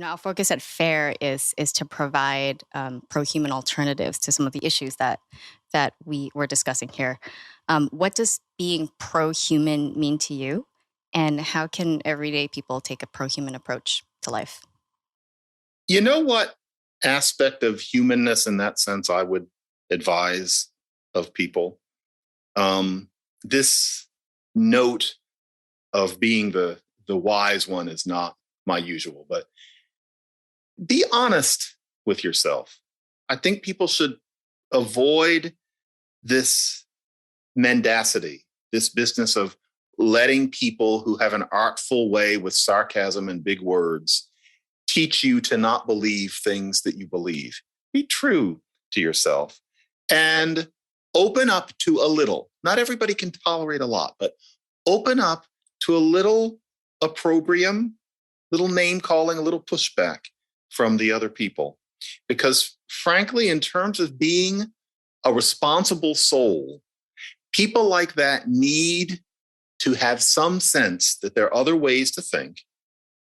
Our focus at FAIR is to provide pro-human alternatives to some of the issues that we were discussing here. What does being pro-human mean to you, and how can everyday people take a pro-human approach to life? You know what aspect of humanness in that sense I would advise of people? This note of being the wise one is not my usual, but be honest with yourself. I think people should avoid this mendacity, this business of letting people who have an artful way with sarcasm and big words teach you to not believe things that you believe. Be true to yourself and open up to a little. Not everybody can tolerate a lot, but open up to a little opprobrium, little name calling, a little pushback from the other people. Because frankly, in terms of being a responsible soul, people like that need to have some sense that there are other ways to think,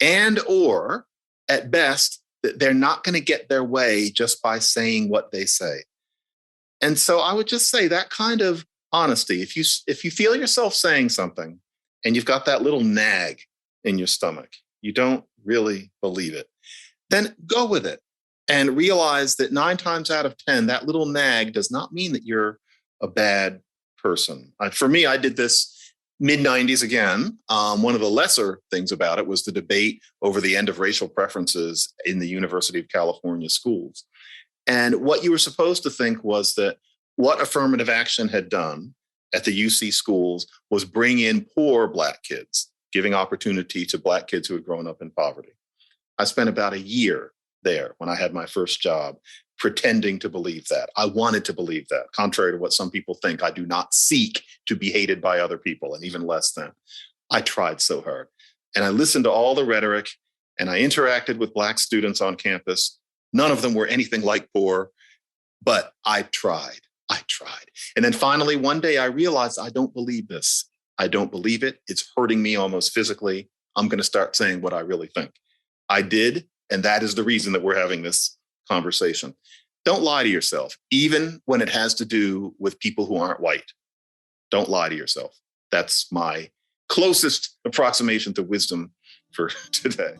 and or at best that they're not going to get their way just by saying what they say. And so I would just say that kind of honesty, if you feel yourself saying something and you've got that little nag in your stomach, you don't really believe it, then go with it and realize that 9 times out of 10, that little nag does not mean that you're a bad person. For me, I did this mid-90s again. One of the lesser things about it was the debate over the end of racial preferences in the University of California schools. And what you were supposed to think was that what affirmative action had done at the UC schools was bring in poor Black kids, giving opportunity to Black kids who had grown up in poverty. I spent about a year there when I had my first job pretending to believe that. I wanted to believe that. Contrary to what some people think, I do not seek to be hated by other people, and even less than. I tried so hard. And I listened to all the rhetoric, and I interacted with Black students on campus. None of them were anything like poor, but I tried. And then finally, one day I realized I don't believe this. I don't believe it. It's hurting me almost physically. I'm going to start saying what I really think. I did, and that is the reason that we're having this conversation. Don't lie to yourself, even when it has to do with people who aren't white. Don't lie to yourself. That's my closest approximation to wisdom for today.